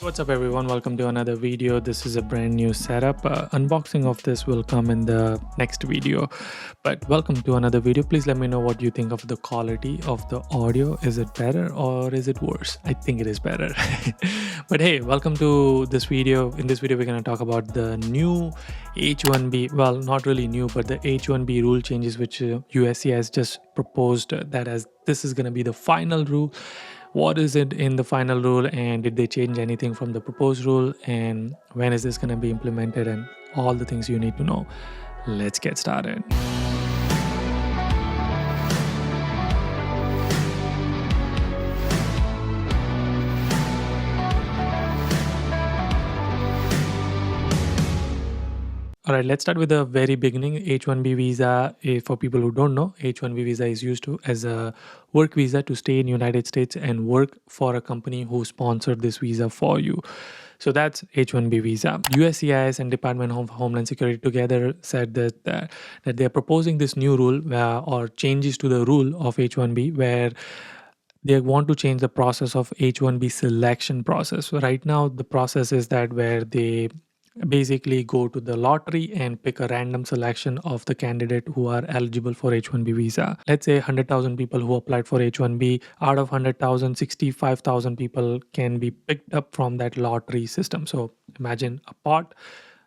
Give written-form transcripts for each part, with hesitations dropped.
What's up everyone, welcome to another video. This is a brand new setup. Unboxing of this will come in the next video, but welcome to another video. Please let me know what you think of the quality of the audio. Is it better or is it worse? I think it is better. But hey, welcome to this video. In this video we're going to talk about the new H1B, well, not really new, but the H1B rule changes which USCIS just proposed, that as this is going to be the final rule. What is it in the final rule, and did they change anything from the proposed rule, and when is this going to be implemented, and all the things you need to know. Let's get started. All right, let's start with the very beginning. H1B visa, for people who don't know, H1B visa is used as a work visa to stay in United States and work for a company who sponsored this visa for you. So that's H1B visa. USCIS and Department of Homeland Security together said that they're proposing this new rule or changes to the rule of H1B, where they want to change the process of H1B selection process. So right now, the process is that where they basically go to the lottery and pick a random selection of the candidate who are eligible for H1B visa. Let's say 100,000 people who applied for H1B. Out of 100,000, 65,000 people can be picked up from that lottery system. So imagine a pot.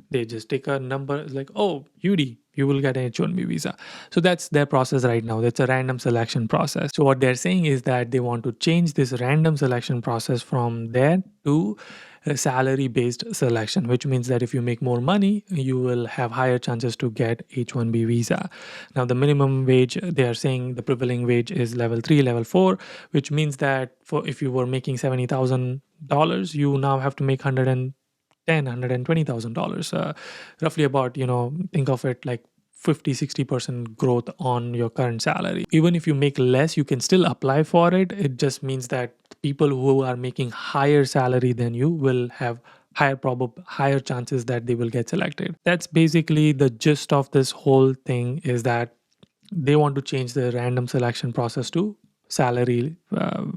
They just take a number like, oh, Yudi, you will get an H1B visa. So that's their process right now. That's a random selection process. So what they're saying is that they want to change this random selection process from there to a salary-based selection, which means that if you make more money, you will have higher chances to get H1B visa. Now, the minimum wage, they are saying the prevailing wage is level 3, level 4, which means that for if you were making $70,000, you now have to make $120,000, roughly about, think of it like 50-60% growth on your current salary. Even if you make less, you can still apply for it. It just means that people who are making higher salary than you will have higher chances that they will get selected. That's basically the gist of this whole thing, is that they want to change the random selection process to salary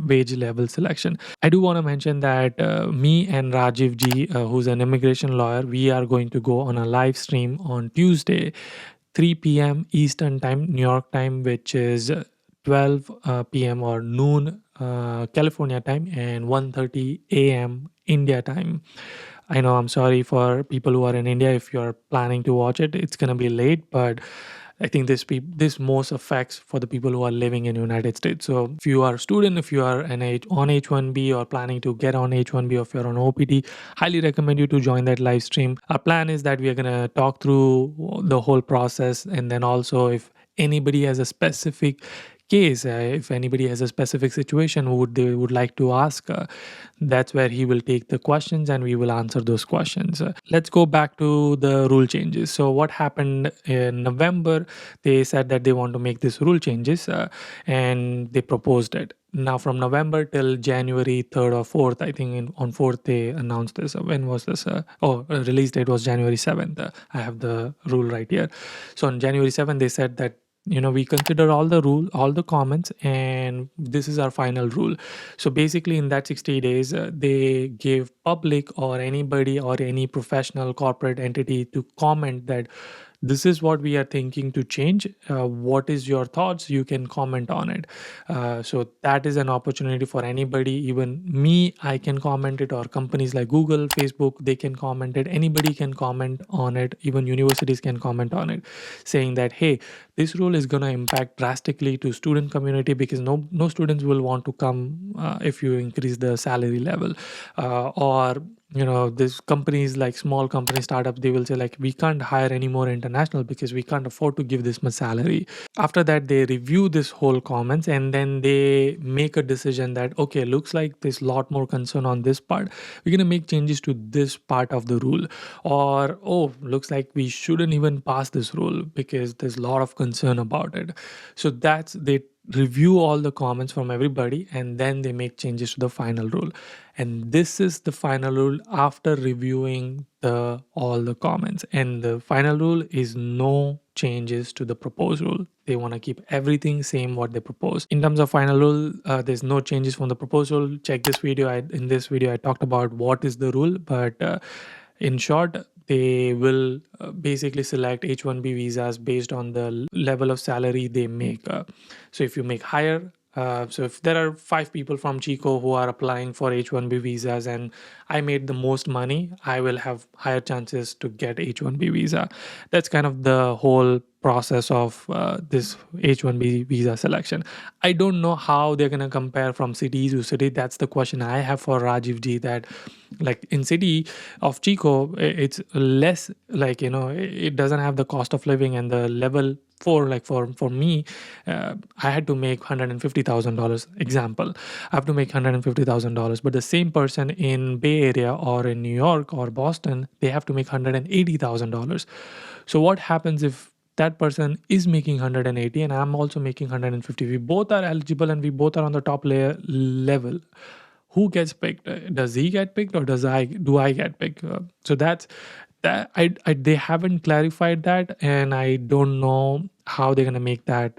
wage level selection. I do want to mention that me and Rajiv Ji, who's an immigration lawyer, we are going to go on a live stream on Tuesday, 3 p.m. Eastern time, New York time, which is 12 p.m. or noon California time, and 1:30 a.m. India time. I know, I'm sorry for people who are in India. If you're planning to watch it, it's going to be late, but I think this most affects for the people who are living in United States. So if you are a student, if you are on H1B or planning to get on H1B, or if you're on OPT, highly recommend you to join that live stream. Our plan is that we are going to talk through the whole process, and then also if anybody has a specific case, if anybody has a specific situation they would like to ask, that's where he will take the questions and we will answer those questions. Let's go back to the rule changes. So what happened in November, they said that they want to make this rule changes, and they proposed it. Now from November till January 3rd or 4th, I think on 4th they announced this. When was this? Release date was January 7th. I have the rule right here. So on January 7th, they said that we consider all the comments, and this is our final rule. So basically in that 60 days, they gave public or anybody or any professional corporate entity to comment that this is what we are thinking to change. What is your thoughts? You can comment on it. So that is an opportunity for anybody. Even me, I can comment it, or companies like Google, Facebook, they can comment it. Anybody can comment on it. Even universities can comment on it, saying that, hey, this rule is going to impact drastically to student community, because no students will want to come if you increase the salary level, or these companies like small company startups, they will say like, we can't hire any more international because we can't afford to give this much salary. After that, they review this whole comments, and then they make a decision that, okay, looks like there's a lot more concern on this part, we're going to make changes to this part of the rule. Or, oh, looks like we shouldn't even pass this rule because there's a lot of concern about it. So they review all the comments from everybody, and then they make changes to the final rule. And this is the final rule after reviewing all the comments. And the final rule is no changes to the proposed rule. they want to keep everything same what they propose. In terms of final rule, there's no changes from the proposal. Check this video. In this video, I talked about what is the rule, but in short, they will basically select H1B visas based on the level of salary they make. So if you make higher, so if there are 5 people from Chico who are applying for H1B visas and I made the most money, I will have higher chances to get H1B visa. That's kind of the whole process of this H1B visa selection. I don't know how they're going to compare from city to city. That's the question I have for Rajiv Ji, that like in city of Chico, it's less, like, it doesn't have the cost of living and the level for me, I had to make $150,000. Example, I have to make $150,000, but the same person in Bay Area or in New York or Boston, they have to make $180,000. So what happens if that person is making 180 and I'm also making 150? We both are eligible and we both are on the top level. Who gets picked? Does he get picked or do I get picked? So that's that. They haven't clarified that, and I don't know how they're gonna make that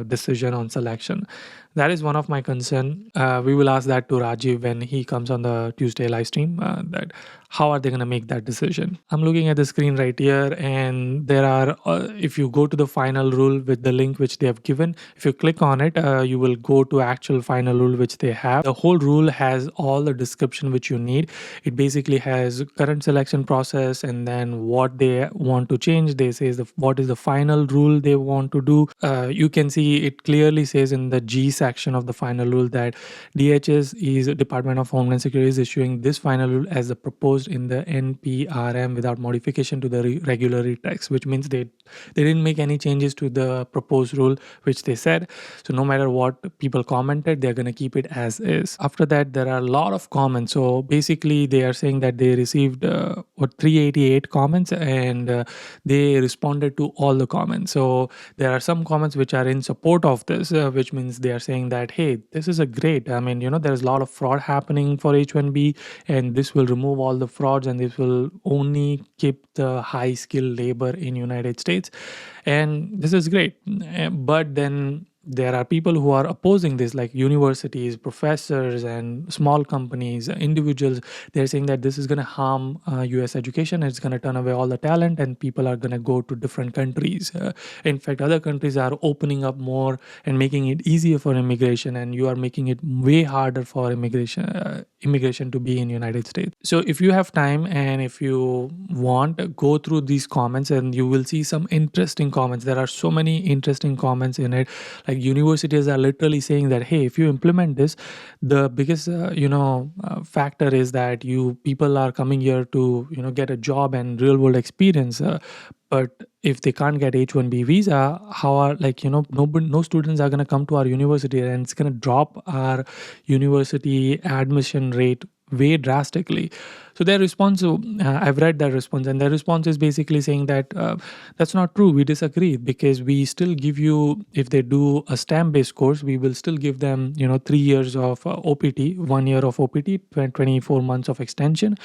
decision on selection. That is one of my concern. We will ask that to Rajiv when he comes on the Tuesday live stream. That how are they gonna make that decision? I'm looking at the screen right here, and there are. If you go to the final rule with the link which they have given, if you click on it, you will go to actual final rule which they have. The whole rule has all the description which you need. It basically has current selection process and then what they want to change. They say what is the final rule they want to do. You can see it clearly says in the G section of the final rule that DHS is Department of Homeland Security is issuing this final rule as the proposed in the NPRM without modification to the regulatory text, which means they didn't make any changes to the proposed rule which they said. So no matter what people commented, they're going to keep it as is. After that, there are a lot of comments. So basically they are saying that they received 388 comments and they responded to all the comments. So there are some comments which are in support of this, which means they are saying that, hey, this is a great, I mean, there's a lot of fraud happening for H1B and this will remove all the frauds and this will only keep the high skilled labor in United States. And this is great. But then there are people who are opposing this, like universities, professors, and small companies, individuals. They're saying that this is going to harm US education. It's going to turn away all the talent and people are going to go to different countries. In fact, other countries are opening up more and making it easier for immigration, and you are making it way harder for immigration to be in United States. So if you have time and if you want, go through these comments and you will see some interesting comments. There are so many interesting comments in it. Like universities are literally saying that, hey, if you implement this, the biggest factor is that people are coming here to get a job and real world experience. But if they can't get H1B visa, how are no students are going to come to our university, and it's going to drop our university admission rate way drastically. So their response, I've read their response, and their response is basically saying that that's not true. We disagree, because we still give you, if they do a STEM-based course, we will still give them 3 years of OPT, 1 year of OPT, 24 months of extension.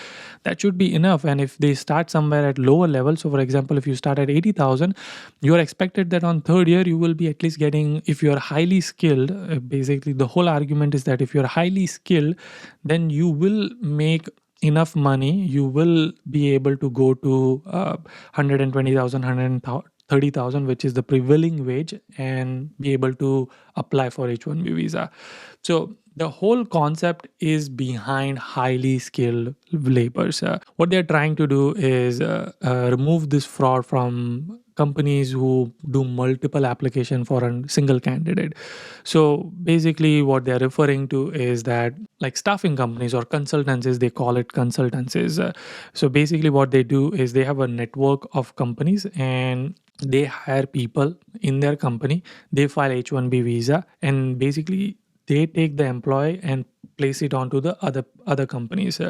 That should be enough. And if they start somewhere at lower level, so for example, if you start at 80,000, you are expected that on third year you will be at least getting, if you are highly skilled, basically the whole argument is that if you are highly skilled, then you will make enough money, you will be able to go to 120,000, 130,000, which is the prevailing wage, and be able to apply for H1B visa. So the whole concept is behind highly skilled laborers. What they're trying to do is remove this fraud from companies who do multiple application for a single candidate. So basically what they're referring to is that, like staffing companies or consultancies, they call it consultancies. So basically what they do is they have a network of companies and they hire people in their company, they file H1B visa, and basically they take the employee and place it onto the other companies.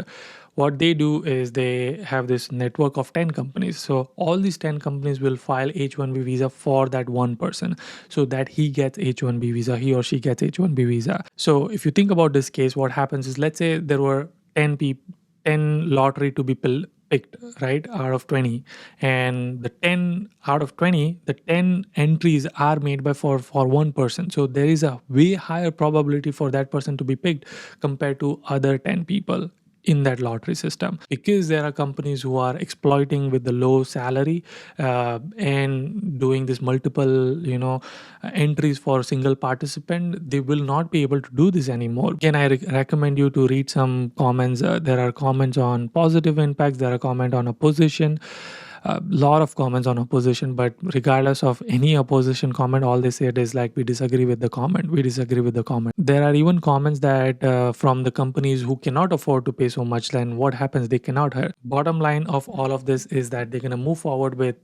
What they do is they have this network of 10 companies. So all these 10 companies will file H1B visa for that one person, so that he gets H1B visa, he or she gets H1B visa. So if you think about this case, what happens is, let's say there were 10 lottery to be picked, right, out of 20, and the 10 out of 20, the 10 entries are made by for one person. So there is a way higher probability for that person to be picked compared to other 10 people in that lottery system, because there are companies who are exploiting with the low salary and doing this multiple entries for single participant. They will not be able to do this anymore. Again, I recommend you to read some comments. There are comments on positive impacts, there are comments on opposition, a lot of comments on opposition, but regardless of any opposition comment, all they said is like, we disagree with the comment, we disagree with the comment. There are even comments that from the companies who cannot afford to pay so much, then what happens, they cannot hire. Bottom line of all of this is that they're going to move forward with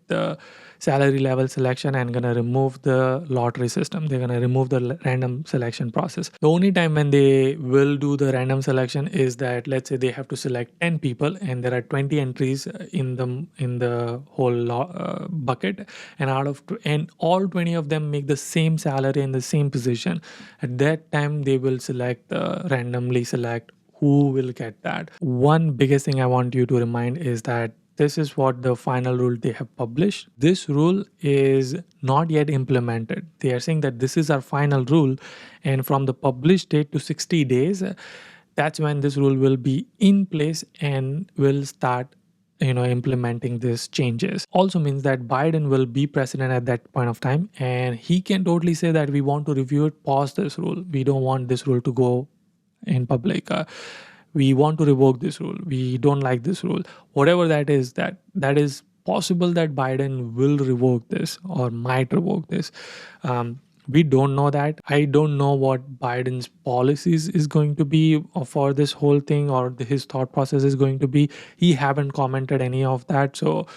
salary level selection and going to remove the lottery system. They're going to remove the random selection process. The only time when they will do the random selection is that, let's say they have to select 10 people and there are 20 entries in the whole bucket, and and all 20 of them make the same salary in the same position. At that time they will randomly select who will get that. One biggest thing I want you to remind is that this is what the final rule they have published. This rule is not yet implemented. They are saying that this is our final rule, and from the published date to 60 days, that's when this rule will be in place and will start implementing these changes. Also means that Biden will be president at that point of time, and he can totally say that we want to review it, pause this rule, we don't want this rule to go in public, we want to revoke this rule, we don't like this rule, whatever that is. That is possible that Biden will revoke this or might revoke this. We don't know that. I don't know what Biden's policies is going to be for this whole thing, or his thought process is going to be. He haven't commented any of that. So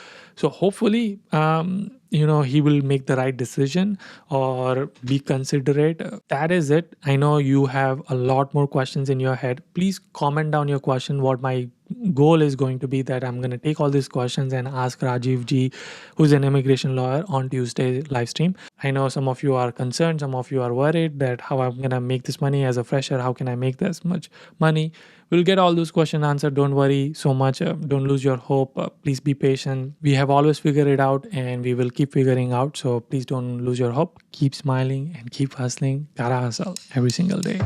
hopefully, he will make the right decision or be considerate. That is it. I know you have a lot more questions in your head. Please comment down your question. What my goal is going to be that I'm going to take all these questions and ask Rajiv Ji, who's an immigration lawyer, on Tuesday live stream. I know some of you are concerned, some of you are worried that how I'm going to make this money as a fresher, how can I make this much money? We'll get all those questions answered. Don't worry so much. Don't lose your hope. Please be patient. We have always figured it out and we will keep figuring out. So please don't lose your hope. Keep smiling and keep hustling. Gotta hustle every single day.